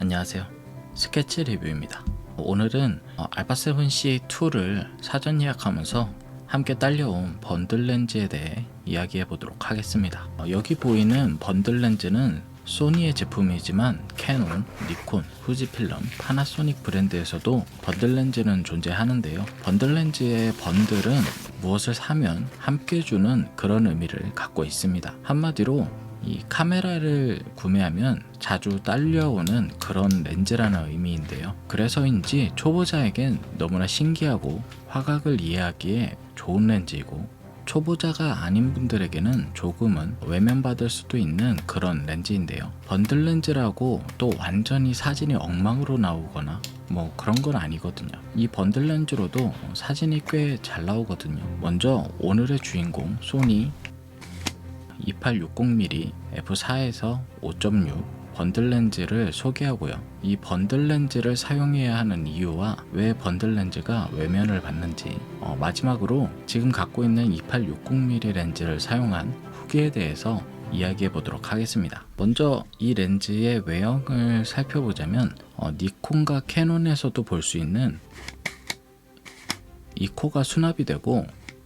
안녕하세요. 스케치 리뷰입니다. 오늘은 알파7CA2를 사전 예약하면서 함께 딸려온 번들 렌즈에 대해 이야기해 보도록 하겠습니다. 여기 보이는 번들 렌즈는 소니의 제품이지만 캐논, 니콘, 후지필름, 파나소닉 브랜드에서도 번들 렌즈는 존재하는데요. 번들 렌즈의 번들은 무엇을 사면 함께 주는 그런 의미를 갖고 있습니다. 한마디로 이 카메라를 구매하면 자주 딸려오는 그런 렌즈라는 의미인데요. 그래서인지 초보자에겐 너무나 신기하고 화각을 이해하기에 좋은 렌즈이고, 초보자가 아닌 분들에게는 조금은 외면받을 수도 있는 그런 렌즈인데요. 번들 렌즈라고 또 완전히 사진이 엉망으로 나오거나 뭐 그런 건 아니거든요. 이 번들 렌즈로도 사진이 꽤 잘 나오거든요. 먼저 오늘의 주인공 소니 2860mm f4에서 5.6 번들 렌즈를 소개하고요. 이 번들 렌즈를 사용해야 하는 이유와 왜 번들 렌즈가 외면을 받는지, 마지막으로 지금 갖고 있는 2860mm 렌즈를 사용한 후기에 대해서 이야기해 보도록 하겠습니다. 먼저 이 렌즈의 외형을 살펴보자면 니콘과 캐논에서도 볼 수 있는 이 코가 수납이 되고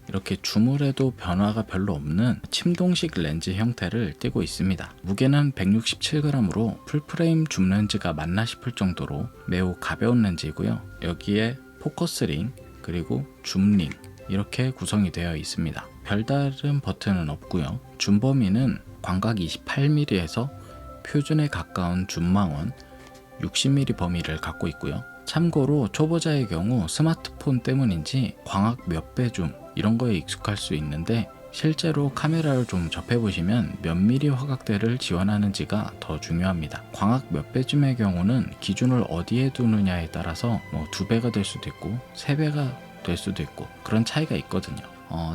이렇게 줌을 해도 변화가 별로 없는 침동식 렌즈 형태를 띠고 있습니다. 무게는 167g으로 풀프레임 줌 렌즈가 맞나 싶을 정도로 매우 가벼운 렌즈이고요. 여기에 포커스링 그리고 줌링 이렇게 구성이 되어 있습니다. 별다른 버튼은 없고요. 줌 범위는 광각 28mm에서 표준에 가까운 줌망원 60mm 범위를 갖고 있고요. 참고로 초보자의 경우 스마트폰 때문인지 광학 몇 배 줌 이런 거에 익숙할 수 있는데, 실제로 카메라를 좀 접해보시면 몇 미리 화각대를 지원하는지가 더 중요합니다. 광학 몇 배 줌의 경우는 기준을 어디에 두느냐에 따라서 2배가 될 수도 있고 3배가 될 수도 있고 그런 차이가 있거든요.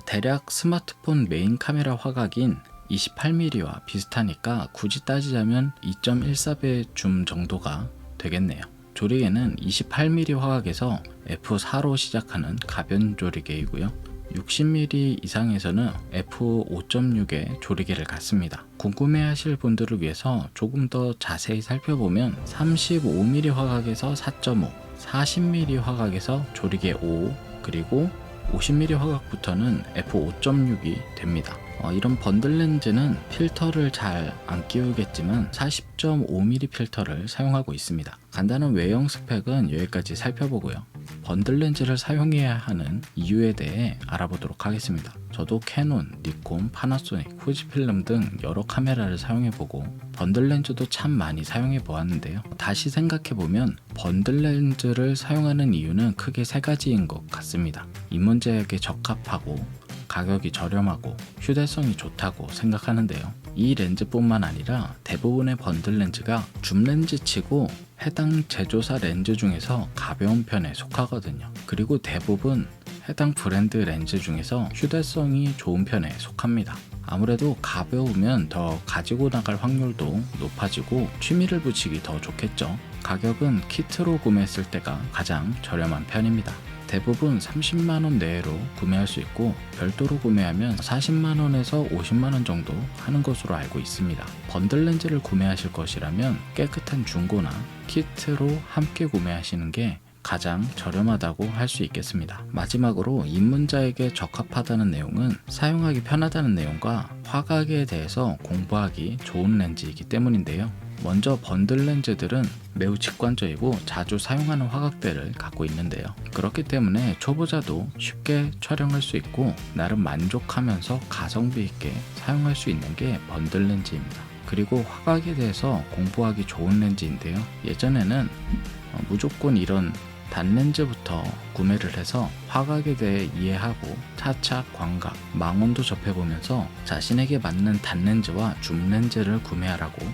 대략 스마트폰 메인 카메라 화각인 28mm와 비슷하니까 굳이 따지자면 2.14배 줌 정도가 되겠네요. 조리개는 28mm 화각에서 f4로 시작하는 가변 조리개이고요. 60mm 이상에서는 f5.6의 조리개를 갖습니다. 궁금해하실 분들을 위해서 조금 더 자세히 살펴보면 35mm 화각에서 4.5, 40mm 화각에서 조리개 5, 그리고 50mm 화각부터는 f5.6이 됩니다. 이런 번들 렌즈는 필터를 잘 안 끼우겠지만 40.5mm 필터를 사용하고 있습니다. 간단한 외형 스펙은 여기까지 살펴보고요. 번들 렌즈를 사용해야 하는 이유에 대해 알아보도록 하겠습니다. 저도 캐논, 니콘, 파나소닉, 후지필름 등 여러 카메라를 사용해보고 번들 렌즈도 참 많이 사용해보았는데요. 다시 생각해보면 번들 렌즈를 사용하는 이유는 크게 세 가지인 것 같습니다. 입문자에게 적합하고 가격이 저렴하고 휴대성이 좋다고 생각하는데요. 이 렌즈뿐만 아니라 대부분의 번들 렌즈가 줌 렌즈 치고 해당 제조사 렌즈 중에서 가벼운 편에 속하거든요. 그리고 대부분 해당 브랜드 렌즈 중에서 휴대성이 좋은 편에 속합니다. 아무래도 가벼우면 더 가지고 나갈 확률도 높아지고 취미를 붙이기 더 좋겠죠. 가격은 키트로 구매했을 때가 가장 저렴한 편입니다. 대부분 30만원 내외로 구매할 수 있고, 별도로 구매하면 40만원에서 50만원 정도 하는 것으로 알고 있습니다. 번들 렌즈를 구매하실 것이라면 깨끗한 중고나 키트로 함께 구매하시는 게 가장 저렴하다고 할 수 있겠습니다. 마지막으로 입문자에게 적합하다는 내용은 사용하기 편하다는 내용과 화각에 대해서 공부하기 좋은 렌즈이기 때문인데요. 먼저 번들 렌즈들은 매우 직관적이고 자주 사용하는 화각대를 갖고 있는데요. 그렇기 때문에 초보자도 쉽게 촬영할 수 있고 나름 만족하면서 가성비 있게 사용할 수 있는 게 번들 렌즈입니다. 그리고 화각에 대해서 공부하기 좋은 렌즈인데요. 예전에는 무조건 이런 단렌즈부터 구매를 해서 화각에 대해 이해하고 차차 광각, 망원도 접해보면서 자신에게 맞는 단렌즈와 줌렌즈를 구매하라고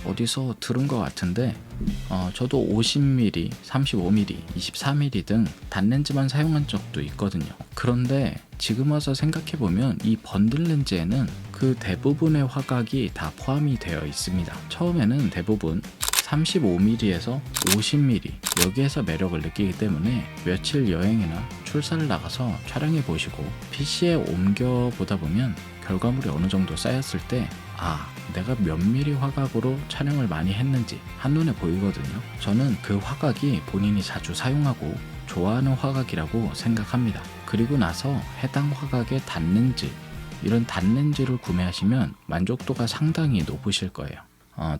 어디서 들은 것 같은데, 저도 50mm, 35mm, 24mm 등 단렌즈만 사용한 적도 있거든요. 그런데 지금 와서 생각해보면 이 번들 렌즈에는 그 대부분의 화각이 다 포함이 되어 있습니다. 처음에는 대부분 35mm에서 50mm 여기에서 매력을 느끼기 때문에 며칠 여행이나 출사를 나가서 촬영해 보시고 PC에 옮겨 보다 보면 결과물이 어느 정도 쌓였을 때 내가 몇 미리 화각으로 촬영을 많이 했는지 한눈에 보이거든요. 저는 그 화각이 본인이 자주 사용하고 좋아하는 화각이라고 생각합니다. 그리고 나서 해당 화각의 단렌즈, 이런 단렌즈를 구매하시면 만족도가 상당히 높으실 거예요.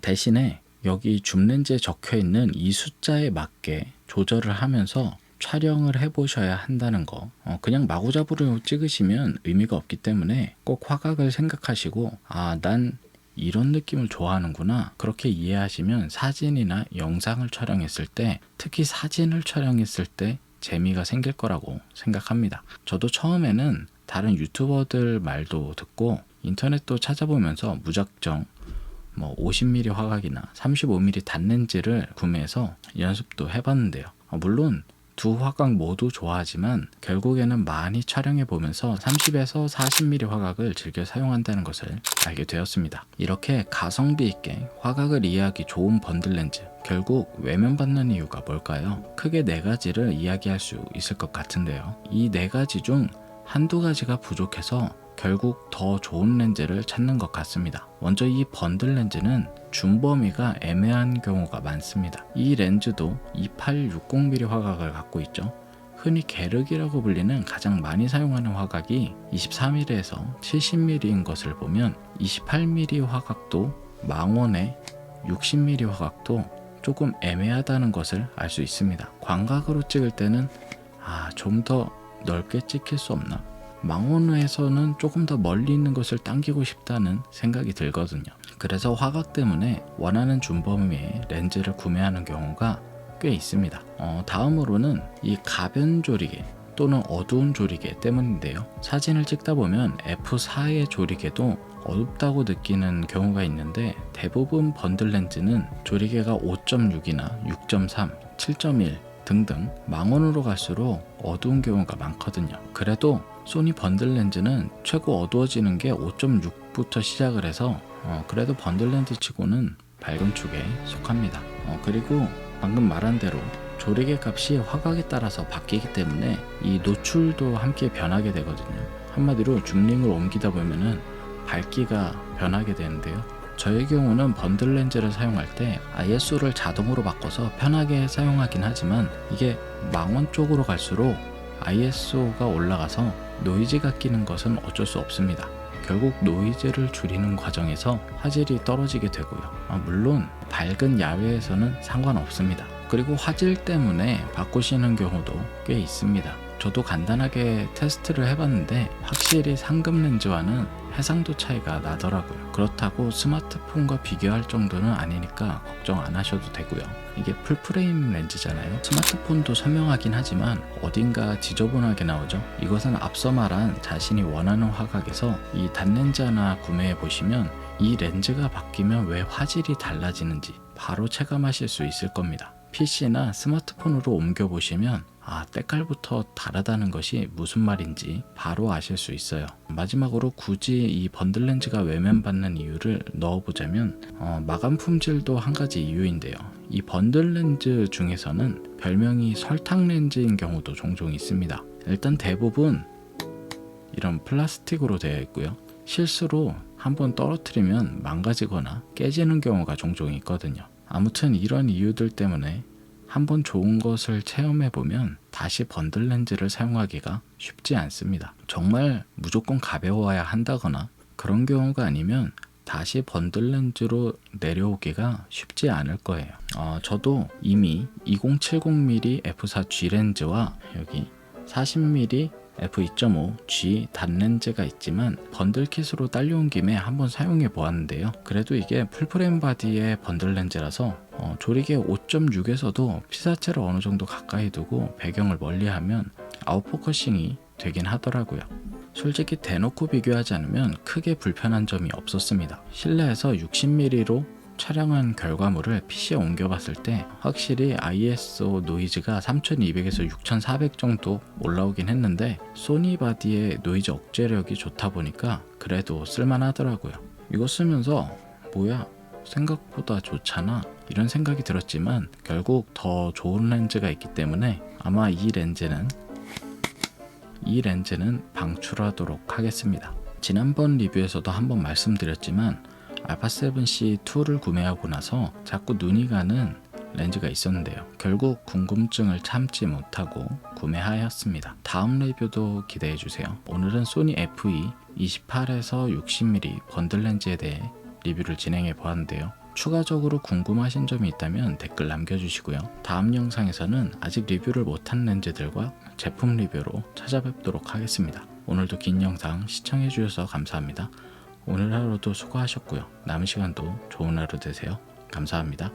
대신에 여기 줌렌즈에 적혀있는 이 숫자에 맞게 조절을 하면서 촬영을 해보셔야 한다는 거. 그냥 마구잡이로 찍으시면 의미가 없기 때문에 꼭 화각을 생각하시고 난 이런 느낌을 좋아하는구나, 그렇게 이해하시면 사진이나 영상을 촬영했을 때, 특히 사진을 촬영했을 때 재미가 생길 거라고 생각합니다. 저도 처음에는 다른 유튜버들 말도 듣고 인터넷도 찾아보면서 무작정 50mm 화각이나 35mm 단렌즈를 구매해서 연습도 해봤는데요. 물론 두 화각 모두 좋아하지만 결국에는 많이 촬영해 보면서 30에서 40mm 화각을 즐겨 사용한다는 것을 알게 되었습니다. 이렇게 가성비 있게 화각을 이해하기 좋은 번들 렌즈, 결국 외면받는 이유가 뭘까요? 크게 4가지를 이야기할 수 있을 것 같은데요. 이 4가지 중 한두 가지가 부족해서 결국 더 좋은 렌즈를 찾는 것 같습니다. 먼저 이 번들 렌즈는 줌 범위가 애매한 경우가 많습니다. 이 렌즈도 2860mm 화각을 갖고 있죠. 흔히 게르기라고 불리는 가장 많이 사용하는 화각이 24mm에서 70mm인 것을 보면 28mm 화각도 망원의 60mm 화각도 조금 애매하다는 것을 알 수 있습니다. 광각으로 찍을 때는 좀 더 넓게 찍힐 수 없나? 망원에서는 조금 더 멀리 있는 것을 당기고 싶다는 생각이 들거든요. 그래서 화각 때문에 원하는 줌 범위의 렌즈를 구매하는 경우가 꽤 있습니다. 다음으로는 이 가변 조리개 또는 어두운 조리개 때문인데요. 사진을 찍다 보면 F4의 조리개도 어둡다고 느끼는 경우가 있는데, 대부분 번들 렌즈는 조리개가 5.6이나 6.3, 7.1 등등 망원으로 갈수록 어두운 경우가 많거든요. 그래도 소니 번들 렌즈는 최고 어두워지는 게 5.6부터 시작을 해서 그래도 번들 렌즈 치고는 밝은 축에 속합니다. 그리고 방금 말한 대로 조리개 값이 화각에 따라서 바뀌기 때문에 이 노출도 함께 변하게 되거든요. 한마디로 줌링을 옮기다 보면은 밝기가 변하게 되는데요. 저의 경우는 번들 렌즈를 사용할 때 ISO를 자동으로 바꿔서 편하게 사용하긴 하지만, 이게 망원 쪽으로 갈수록 ISO가 올라가서 노이즈가 끼는 것은 어쩔 수 없습니다. 결국 노이즈를 줄이는 과정에서 화질이 떨어지게 되고요. 물론 밝은 야외에서는 상관없습니다. 그리고 화질 때문에 바꾸시는 경우도 꽤 있습니다. 저도 간단하게 테스트를 해봤는데 확실히 상급 렌즈와는 해상도 차이가 나더라고요. 그렇다고 스마트폰과 비교할 정도는 아니니까 걱정 안 하셔도 되고요. 이게 풀프레임 렌즈잖아요. 스마트폰도 선명하긴 하지만 어딘가 지저분하게 나오죠. 이것은 앞서 말한 자신이 원하는 화각에서 이 단렌즈 하나 구매해 보시면 이 렌즈가 바뀌면 왜 화질이 달라지는지 바로 체감하실 수 있을 겁니다. PC나 스마트폰으로 옮겨보시면 때깔부터 다르다는 것이 무슨 말인지 바로 아실 수 있어요. 마지막으로 굳이 이 번들 렌즈가 외면받는 이유를 넣어보자면 마감 품질도 한 가지 이유인데요. 이 번들 렌즈 중에서는 별명이 설탕 렌즈인 경우도 종종 있습니다. 일단 대부분 이런 플라스틱으로 되어 있고요. 실수로 한번 떨어뜨리면 망가지거나 깨지는 경우가 종종 있거든요. 아무튼 이런 이유들 때문에 한번 좋은 것을 체험해보면 다시 번들 렌즈를 사용하기가 쉽지 않습니다. 정말 무조건 가벼워야 한다거나 그런 경우가 아니면 다시 번들 렌즈로 내려오기가 쉽지 않을 거예요. 저도 이미 2070mm f4G 렌즈와 여기 40mm f2.5G 단렌즈가 있지만 번들킷으로 딸려온 김에 한번 사용해 보았는데요. 그래도 이게 풀프레임 바디의 번들 렌즈라서 조리개 5.6에서도 피사체를 어느 정도 가까이 두고 배경을 멀리하면 아웃포커싱이 되긴 하더라고요. 솔직히 대놓고 비교하지 않으면 크게 불편한 점이 없었습니다. 실내에서 60mm로 촬영한 결과물을 PC에 옮겨봤을 때 확실히 ISO 노이즈가 3200에서 6400 정도 올라오긴 했는데 소니 바디의 노이즈 억제력이 좋다 보니까 그래도 쓸만하더라고요. 이거 쓰면서 뭐야 생각보다 좋잖아 이런 생각이 들었지만 결국 더 좋은 렌즈가 있기 때문에 아마 이 렌즈는 방출하도록 하겠습니다. 지난번 리뷰에서도 한번 말씀드렸지만 알파7C2를 구매하고 나서 자꾸 눈이 가는 렌즈가 있었는데요. 결국 궁금증을 참지 못하고 구매하였습니다. 다음 리뷰도 기대해주세요. 오늘은 소니 FE 28에서 60mm 번들 렌즈에 대해 리뷰를 진행해 보았는데요. 추가적으로 궁금하신 점이 있다면 댓글 남겨주시고요. 다음 영상에서는 아직 리뷰를 못한 렌즈들과 제품 리뷰로 찾아뵙도록 하겠습니다. 오늘도 긴 영상 시청해주셔서 감사합니다. 오늘 하루도 수고하셨고요. 남은 시간도 좋은 하루 되세요. 감사합니다.